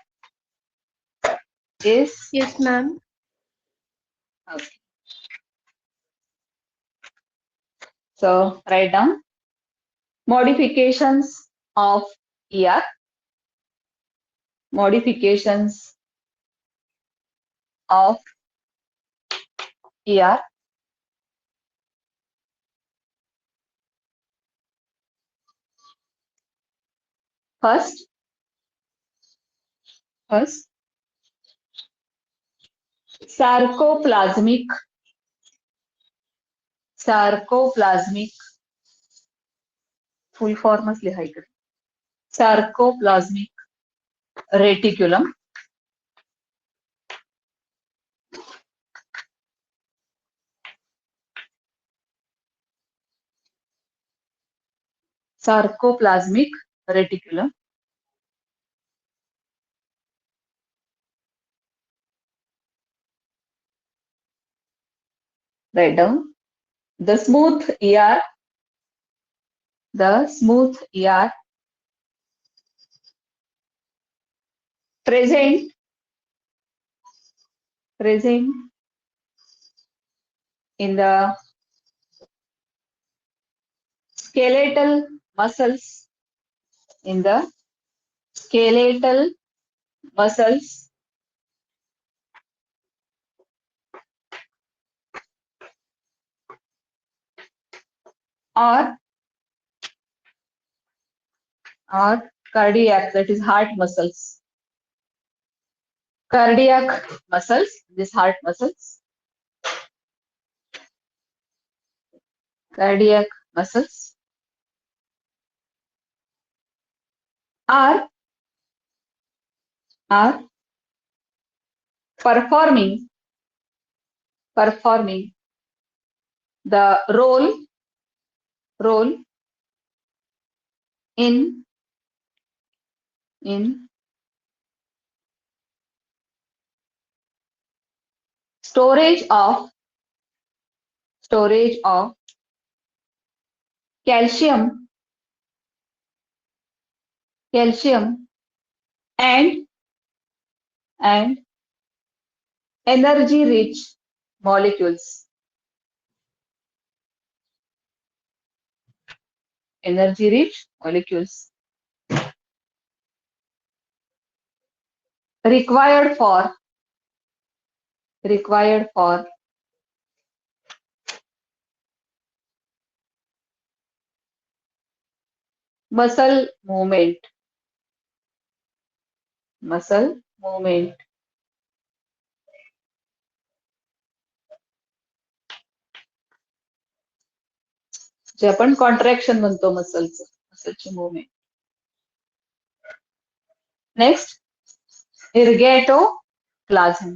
Yes. Yes, ma'am. Okay. So write down modifications of ER. Modifications of ER. First, sarcoplasmic full फॉर्मच लिहा इकडे. Sarcoplasmic reticulum. Sarcoplasmic reticulum. Write down the smooth ER, present in the skeletal muscles, or cardiac, that is heart muscles. Cardiac muscles, this heart muscles. Cardiac muscles are performing the role in storage of calcium and energy rich molecules. Required for muscle movement. जे आपण contraction म्हणतो मसलची movement. Next, ergatoplasm.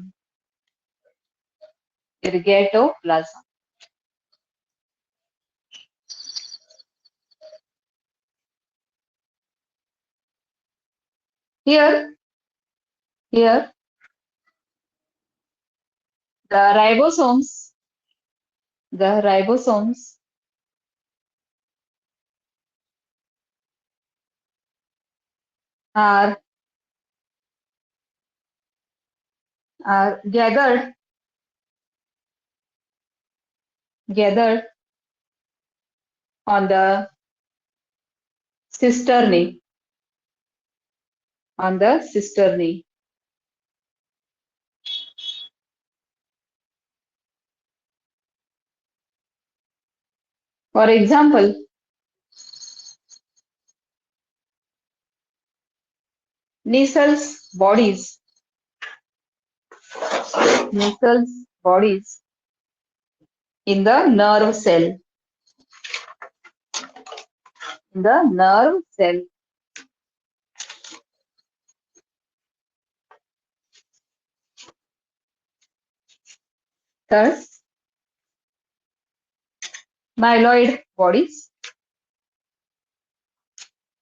Here the ribosomes are gathered on the cisternae. For example, Nissal's bodies in the nerve cell. Third, myeloid bodies.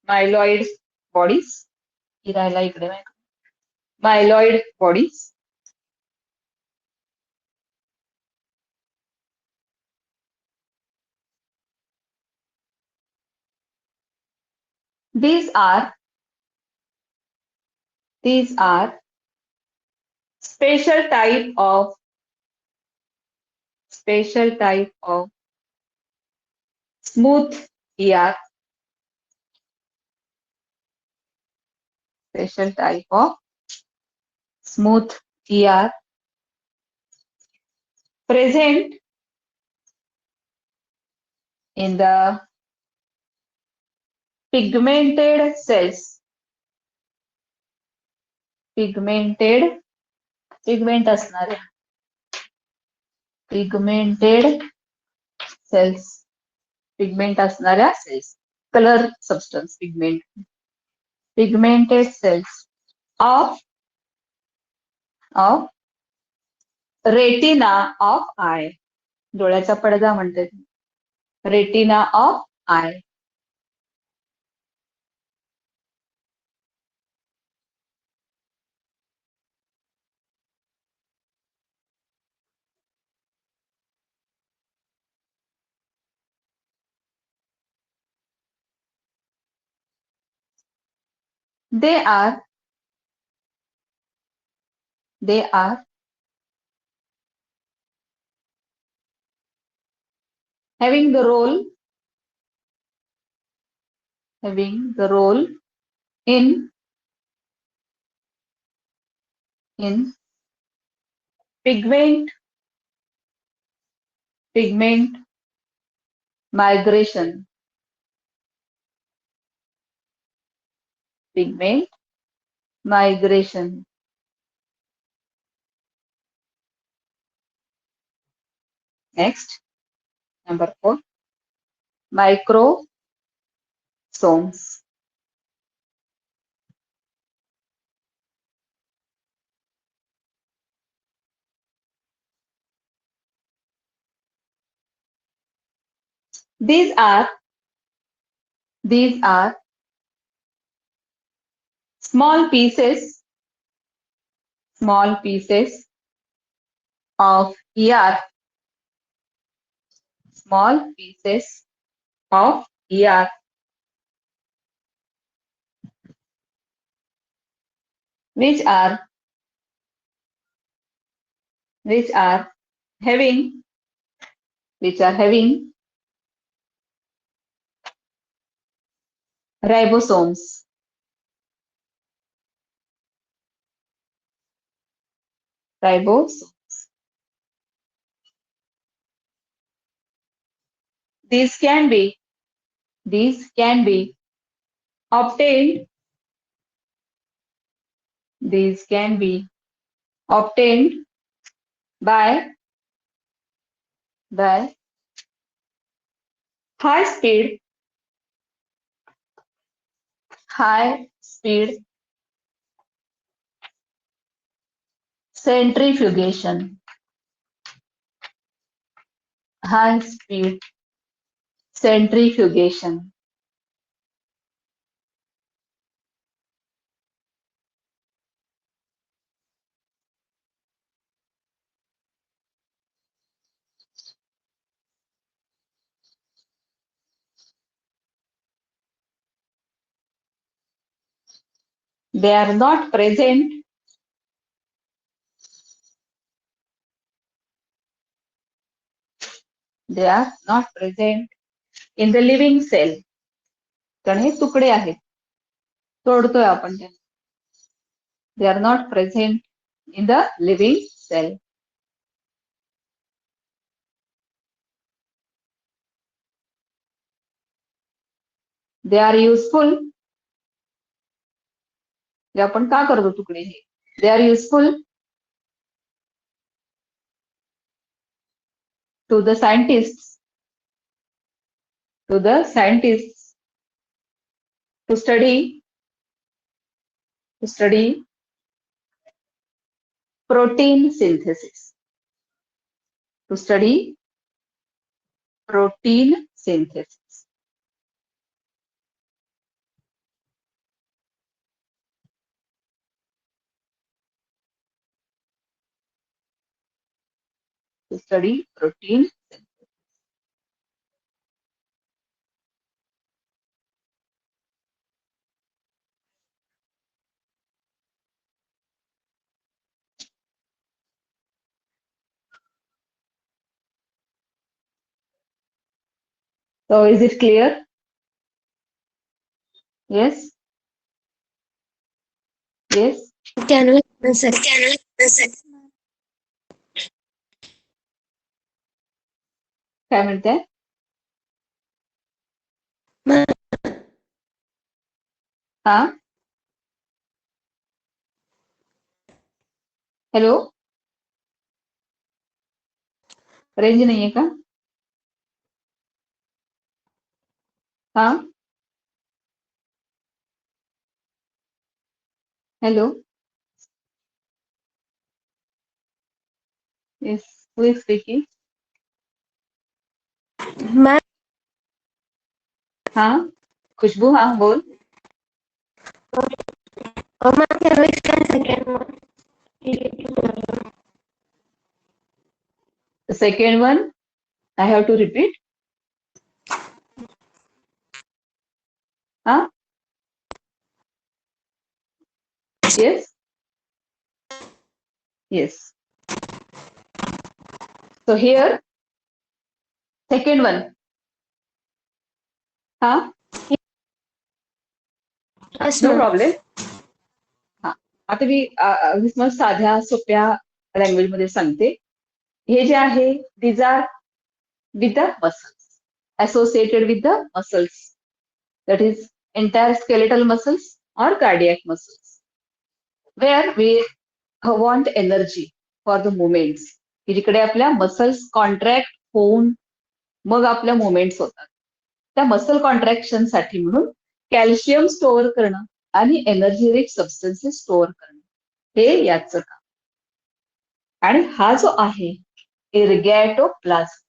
Myeloid bodies. These are special type of smooth ER. Present in the pigmented cells. Pigment असणाऱ्या cells. color substance, pigment. Pigmented cells of retina of eye. डोळ्याचा पडदा म्हणते. Retina of eye. They are having the role in pigment migration. Pigment migration. Next, number 4, microsomes. These are small pieces of ER, small pieces of ER, which are having ribosomes. These can be obtained by high speed centrifugation. High speed centrifugation. They are not present in the living cell. कारण हे तुकडे आहेत, तोडतोय आपण त्यांना. They are not present in the living cell. They are useful. जे आपण का करतो तुकडे हे? They are useful to the scientists to study protein synthesis. To study protein synthesis. To study protein synthesis. So is it clear? Yes? Yes? Can we listen? काय म्हणताय? हा? Hello? Range नाहीये का? हा? Hello. Yes. Who is speaking? Ma'am, हाँ. खुशबू, हाँ बोल. ma'am, can we stand second one? The second one, I have to repeat. Huh? Yes. Yes. So here, second one. Huh? Yes, No ma'am. problem. हा. आता मी मग साध्या सोप्या language मध्ये सांगते. हे जे आहे these are with the muscles, associated with the muscles, that is entire skeletal muscles or cardiac muscles, where we want energy for the movements, की जिकडे आपल्या मसल्स कॉन्ट्रॅक्ट होऊन मग आपल्या मुवमेंट्स होतात. त्या मसल कॉन्ट्रॅक्शन साठी म्हणून कॅल्शियम स्टोअर करणं आणि एनर्जी रिच सबस्टन्सेस स्टोअर करणं हे याचं काम. आणि हा जो आहे ergatoplasm,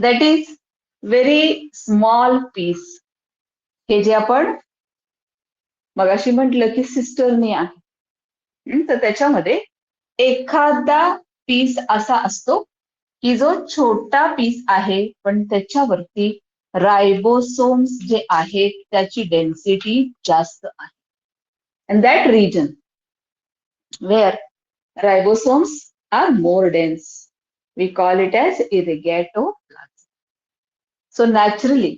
that is very small piece. हे जे आपण मगाशी म्हटलं की सिस्टरनी आहे, तर त्याच्यामध्ये एखादा पीस असा असतो की जो छोटा पीस आहे, पण त्याच्यावरती रायबोसोम्स जे आहेत त्याची डेन्सिटी जास्त आहे. And that region where ribosomes are more dense, we call it as ergatoplasm. So naturally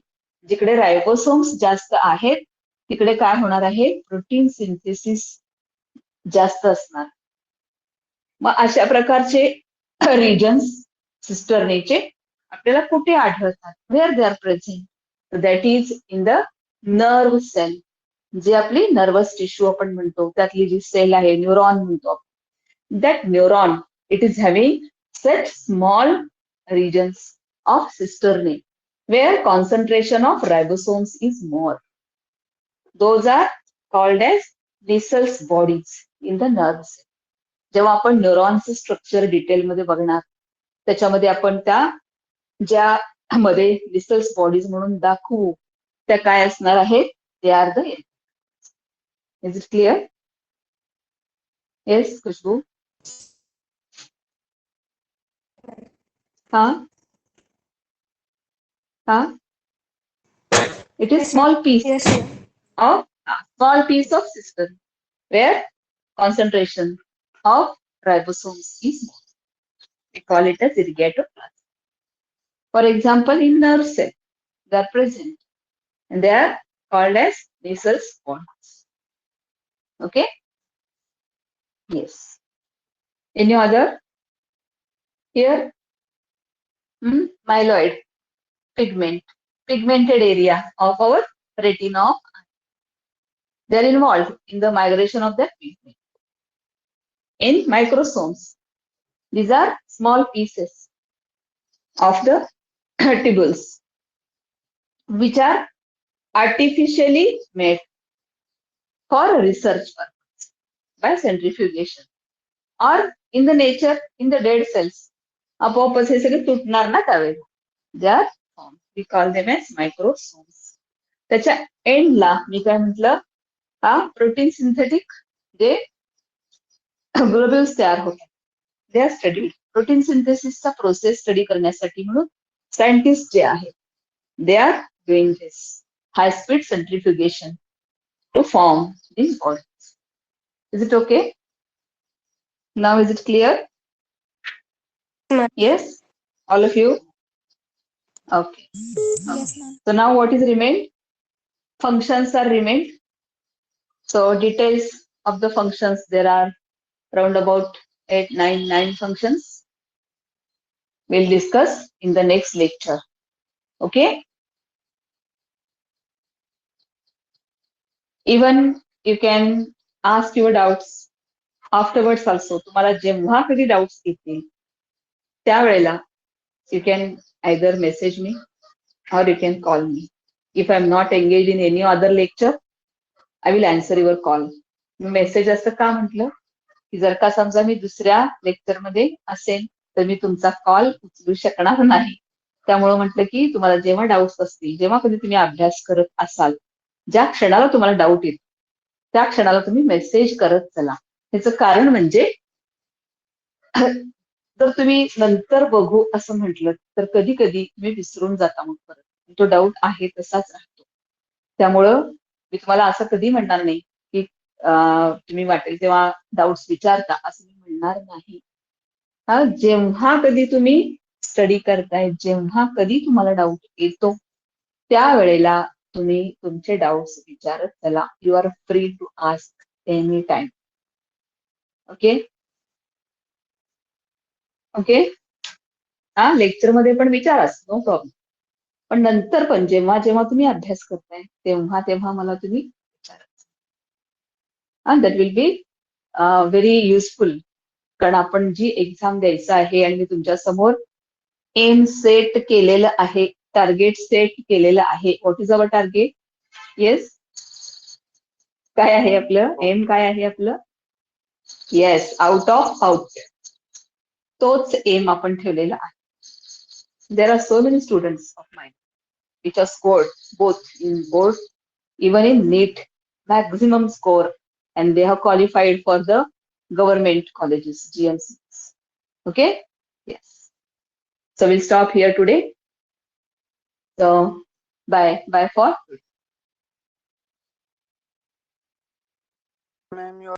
जिकडे रायबोसोम्स जास्त आहेत तिकडे काय होणार आहे, प्रोटीन सिंथेसिस जास्त असणार. मग अशा प्रकारचे रिजन्स सिस्टर्नीचे आपल्याला कुठे आढळतात, where they are present, that is in the nerve cell. जे आपली नर्वस टिश्यू आपण म्हणतो त्यातली जी सेल आहे, न्यूरॉन म्हणतो, that neuron it is having such small regions of cisternae where concentration of ribosomes is more. Those are called as Nissl's bodies in the nerve cell. जेव्हा आपण न्यूरॉनचं स्ट्रक्चर डिटेलमध्ये बघणार त्याच्यामध्ये आपण त्या ज्या मध्ये निसल्स बॉडीज म्हणून दाखवू त्या काय असणार आहेत, they are the. Is it clear? Yes Khushboo. हा हा. It is Yes, ma'am. Small piece Yes, ma'am. of small piece of system where concentration of ribosomes is more. We call it as irrigatoplasm. For example, in nerve cell, they are present and they are called as Nisser's bonds. Okay? Yes. Any other? Here, myeloid pigment, pigmented area of our retina. They are involved in the migration of that pigment. In microsomes, these are small pieces of the tubules which are artificially made for research purpose by centrifugation or in the nature in the dead cells. आपोआपच हे सगळे तुटणार ना त्यावेळेला. They are form, we call them as microsomes. त्याच्या एंडला मी काय म्हटलं, हा प्रोटीन सिंथेटिक जे ग्लोब्युल्स तयार होतात. दे आर स्टडी प्रोटीन सिंथेसिसचा प्रोसेस स्टडी करण्यासाठी म्हणून सायंटिस्ट जे आहेत, they are doing this high speed centrifugation to form these bodies. Is it okay? Now is it clear? Ma'am. Yes? All of you? Okay. Yes, ma'am. So now what is remained? Functions are remained. So details of the functions, there are around about 9 functions. We'll discuss in the next lecture. Okay? Even you can ask your doubts afterwards also. तुम्हाला जेव्हा कधी doubts येतील त्यावेळेला you can either message me or you can call me. If I'm not engaged in any other lecture, I will answer your call. Message असं का म्हटलं की जर का समजा मी दुसऱ्या लेक्चरमध्ये असेल तर मी तुमचा कॉल उचलू शकणार नाही. त्यामुळे म्हटलं की तुम्हाला जेव्हा डाऊट्स असतील, जेव्हा कधी तुम्ही अभ्यास करत असाल, ज्या क्षणाला तुम्हाला डाऊट येईल त्या क्षणाला तुम्ही मेसेज करत चला. ह्याचं कारण म्हणजे जर तुम्ही नंतर बघू असं म्हटलं तर कधी कधी तुम्ही विसरून जाता मग परत. तो डाऊट आहे तसाच राहतो. त्यामुळं मी तुम्हाला असं कधी म्हणणार नाही की तुम्ही वाटेल तेव्हा डाऊट्स विचारता असं मी म्हणणार नाही. हा, जेव्हा कधी तुम्ही स्टडी करताय, जेव्हा कधी तुम्हाला डाऊट येतो त्यावेळेला तुम्ही तुमचे डाऊट्स विचारत चला. You are free to ask any time. Okay okay. हा, लेक्चरमध्ये पण विचाराच, नो प्रॉब्लेम. पण नंतर पण जेव्हा जेव्हा तुम्ही अभ्यास करताय तेव्हा तेव्हा मला तुम्ही विचारायचं. That will be very useful. कारण आपण जी एक्झाम द्यायचं आहे आणि मी तुमच्या समोर एम सेट केलेलं आहे, टार्गेट सेट केलेलं आहे. What is our target? Yes, काय आहे आपलं एम? काय आहे आपलं? Yes, out of out. तोच एम आपण ठेवलेला आहे. There are so many students of mine which are scored both in board, even in NEET, maximum score, and they have qualified for the government colleges, GMCs. Okay? Yes. So we'll stop here today. So bye. Bye for today. Ma'am, you